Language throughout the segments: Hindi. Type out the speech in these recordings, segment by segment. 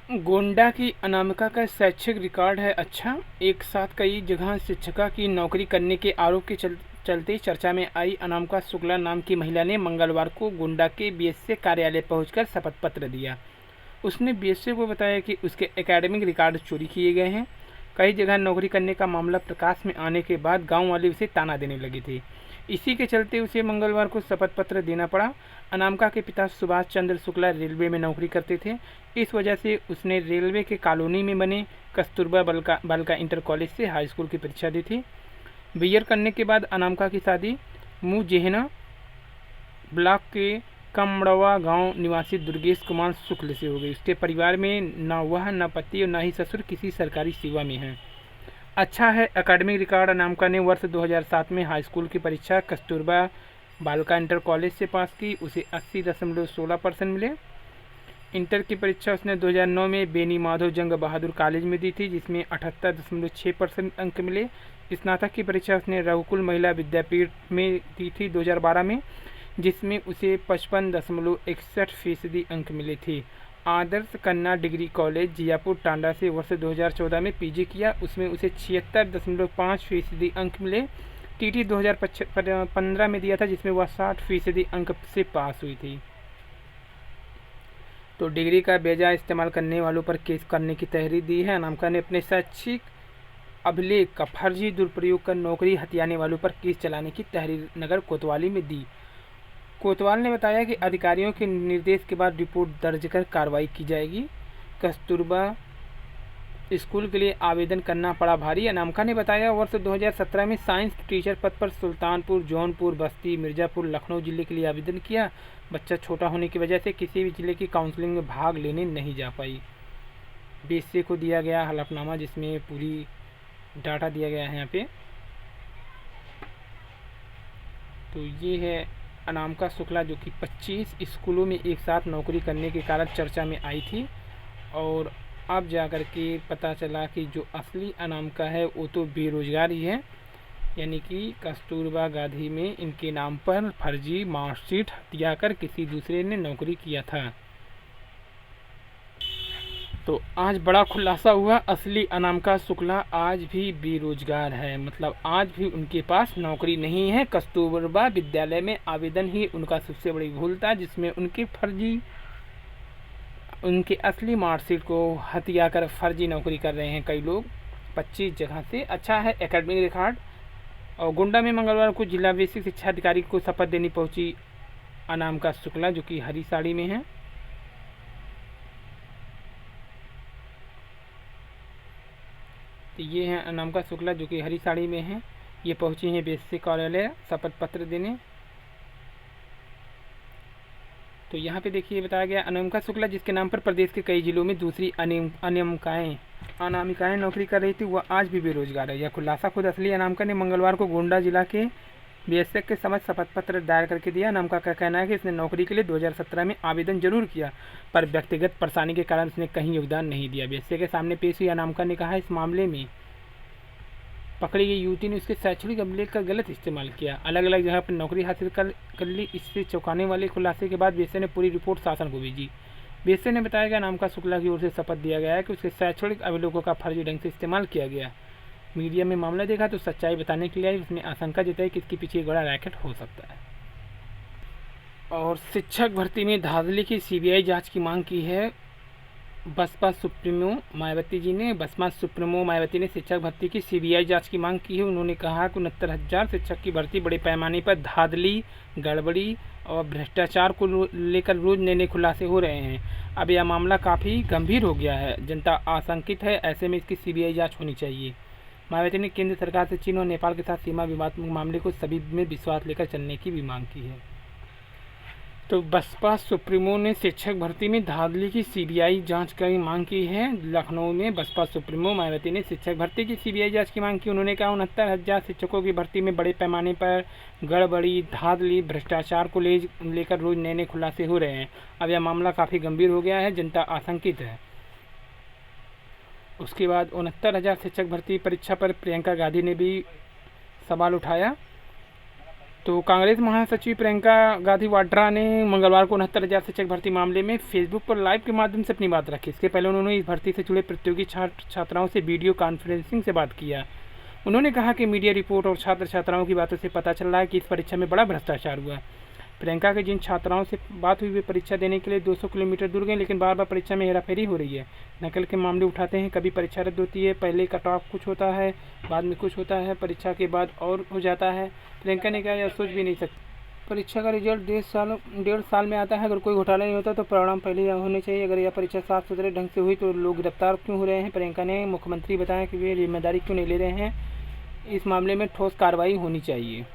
गोंडा की अनामिका का शैक्षिक रिकॉर्ड है अच्छा। एक साथ कई जगह शिक्षिका की नौकरी करने के आरोप के चलते चर्चा में आई अनामिका शुक्ला नाम की महिला ने मंगलवार को गोंडा के बीएसए कार्यालय पहुंचकर शपथ पत्र दिया। उसने बीएसए को बताया कि उसके एकेडमिक रिकॉर्ड चोरी किए गए हैं। कई जगह नौकरी करने का मामला प्रकाश में आने के बाद गांव वाले उसे ताना देने लगे थे। इसी के चलते उसे मंगलवार को शपथ पत्र देना पड़ा। अनामिका के पिता सुभाष चंद्र शुक्ला रेलवे में नौकरी करते थे। इस वजह से उसने रेलवे के कॉलोनी में बने कस्तूरबा बालिका इंटर कॉलेज से हाई स्कूल की परीक्षा दी थी। बीएड करने के बाद अनामिका की शादी मुजेहना ब्लॉक के कमड़वा गांव निवासी दुर्गेश कुमार शुक्ल से हो गई। उसके परिवार में न वह न पति और न ही ससुर किसी सरकारी सेवा में हैं। अच्छा है एकेडमिक रिकॉर्ड। अनामिका ने वर्ष 2007 में हाई स्कूल की परीक्षा कस्तूरबा बालिका इंटर कॉलेज से पास की। उसे 80.16% मिले। इंटर की परीक्षा उसने 2009 में बेनी माधव जंग बहादुर कॉलेज में दी थी, जिसमें 78.6% अंक मिले। स्नातक की परीक्षा उसने रघुकुल महिला विद्यापीठ में दी थी 2012 में, जिसमें उसे 55.61% अंक मिले थे। आदर्श कन्या डिग्री कॉलेज जियापुर टांडा से वर्ष 2014 में पीजी किया। उसमें उसे 76.5% अंक मिले। टीटी 2015 में दिया था, जिसमें वह 60% अंक से पास हुई थी। तो डिग्री का बेजा इस्तेमाल करने वालों पर केस करने की तहरीर दी है। अनामिका ने अपने शैक्षिक अभिलेख का फर्जी दुरुपयोग कर नौकरी हथियाने वालों पर केस चलाने की तहरीर नगर कोतवाली में दी। कोतवाल ने बताया कि अधिकारियों के निर्देश के बाद रिपोर्ट दर्ज कर कार्रवाई की जाएगी। कस्तूरबा स्कूल के लिए आवेदन करना पड़ा भारी। अनामिका ने बताया वर्ष 2017 में साइंस टीचर पद पर सुल्तानपुर, जौनपुर, बस्ती, मिर्ज़ापुर, लखनऊ जिले के लिए आवेदन किया। बच्चा छोटा होने की वजह से किसी भी जिले की काउंसलिंग में भाग लेने नहीं जा पाई। बीएसए को दिया गया हलफनामा, जिसमें पूरी डाटा दिया गया है यहाँ पे। तो ये है अनामिका शुक्ला, जो कि 25 स्कूलों में एक साथ नौकरी करने के कारण चर्चा में आई थी। और अब जाकर के पता चला कि जो असली अनामिका है वो तो बेरोजगार ही है, यानी कि कस्तूरबा गांधी में इनके नाम पर फर्जी मार्कशीट हथियाकर किसी दूसरे ने नौकरी किया था। तो आज बड़ा खुलासा हुआ, असली अनामिका शुक्ला आज भी बेरोजगार है। मतलब आज भी उनके पास नौकरी नहीं है। कस्तूरबा विद्यालय में आवेदन ही उनका सबसे बड़ी भूल था, जिसमें उनके असली मार्कशीट को हथिया कर फर्जी नौकरी कर रहे हैं कई लोग 25 जगह से। अच्छा है एकेडमिक रिकॉर्ड। और गोंडा में मंगलवार को जिला बेसिक शिक्षा अधिकारी को शपथ देनी पहुंची अनामिका शुक्ला, जो कि हरी साड़ी में है। तो ये हैं अनामिका शुक्ला, जो कि हरी साड़ी में हैं। ये पहुंची हैं बीएसए कार्यालय शपथ पत्र देने। तो यहाँ पे देखिए बताया गया अनामिका शुक्ला, जिसके नाम पर प्रदेश के कई जिलों में दूसरी अनामिकाएँ नौकरी कर रही थी, वह आज भी बेरोजगार है। यह खुलासा खुद असली अनामिका ने मंगलवार को गोंडा जिला के बीएसएफ के समक्ष शपथ पत्र दायर करके दिया। अनामिका का कहना है कि इसने नौकरी के लिए 2017 में आवेदन जरूर किया, पर व्यक्तिगत परेशानी के कारण इसने कहीं योगदान नहीं दिया। बीएसएफ के सामने पेश हुई अनामिका ने कहा, इस मामले में पकड़ी गई युवती ने उसके शैक्षणिक अभिलेख का गलत इस्तेमाल किया, अलग अलग जगह पर नौकरी हासिल कर ली। इससे चौंकाने वाले खुलासे के बाद बीएसए ने पूरी रिपोर्ट शासन को भेजी। बीएसए ने बताया कि अनामिका शुक्ला की ओर से शपथ दिया गया है कि उसके शैक्षणिक अभिलेखों का फर्जी ढंग से इस्तेमाल किया गया। मीडिया में मामला देखा तो सच्चाई बताने के लिए उसने आशंका जताई कि इसके पीछे बड़ा रैकेट हो सकता है। और शिक्षक भर्ती में धांधली की सीबीआई जांच की मांग की है बसपा सुप्रीमो मायावती जी ने। बसपा सुप्रीमो मायावती ने शिक्षक भर्ती की सीबीआई जांच की मांग की है। उन्होंने कहा कि 69,000 शिक्षक की भर्ती बड़े पैमाने पर धांधली, गड़बड़ी और भ्रष्टाचार को लेकर रोज नए नए खुलासे हो रहे हैं। अब यह मामला काफ़ी गंभीर हो गया है, जनता आशंकित है, ऐसे में इसकी सीबीआई जाँच होनी चाहिए। मायावती ने केंद्र सरकार से चीन और नेपाल के साथ सीमा विवाद मामले को सभी में विश्वास लेकर चलने की भी मांग की है। तो बसपा सुप्रीमो ने शिक्षक भर्ती में धांधली की सीबीआई जांच की मांग की है। लखनऊ में बसपा सुप्रीमो मायावती ने शिक्षक भर्ती की सीबीआई जांच की मांग की। उन्होंने कहा 69,000 शिक्षकों की भर्ती में बड़े पैमाने पर गड़बड़ी, धांधली, भ्रष्टाचार को लेकर रोज नए नए खुलासे हो रहे हैं। अब यह मामला काफ़ी गंभीर हो गया है, जनता आशंकित है। उसके बाद 69,000 शिक्षक भर्ती परीक्षा पर प्रियंका गांधी ने भी सवाल उठाया। तो कांग्रेस महासचिव प्रियंका गांधी वाड्रा ने मंगलवार को 69,000 शिक्षक भर्ती मामले में फेसबुक पर लाइव के माध्यम से अपनी बात रखी। इसके पहले उन्होंने इस भर्ती से जुड़े प्रतियोगी छात्र छात्राओं से वीडियो कॉन्फ्रेंसिंग से बात किया। उन्होंने कहा कि मीडिया रिपोर्ट और छात्र छात्राओं की बातों से पता चल रहा है कि इस परीक्षा में बड़ा भ्रष्टाचार हुआ। प्रियंका के जिन छात्राओं से बात हुई वे परीक्षा देने के लिए 200 किलोमीटर दूर गए, लेकिन बार बार परीक्षा में हेराफेरी हो रही है। नकल के मामले उठाते हैं, कभी परीक्षा रद्द होती है, पहले कट ऑफ कुछ होता है, बाद में कुछ होता है, परीक्षा के बाद और हो जाता है। प्रियंका ने कहा यह सोच भी नहीं सकती। परीक्षा का रिजल्ट 1.5 साल में आता है। अगर कोई घोटाला नहीं होता तो परिणाम पहले ही होने चाहिए। अगर यह परीक्षा साफ सुथरे ढंग से हुई तो लोग गिरफ्तार क्यों हो रहे हैं? प्रियंका ने मुख्यमंत्री बताया कि वे जिम्मेदारी क्यों नहीं ले रहे हैं, इस मामले में ठोस कार्रवाई होनी चाहिए।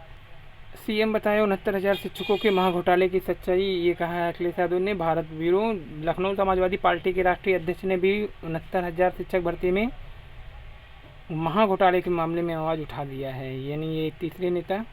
सीएम बताया 69,000 शिक्षकों के महाघोटाले की सच्चाई, ये कहा है अखिलेश यादव ने। भारत ब्यूरो लखनऊ समाजवादी पार्टी के राष्ट्रीय अध्यक्ष ने भी 69,000 शिक्षक भर्ती में महाघोटाले के मामले में आवाज़ उठा दिया है, यानी ये तीसरे नेता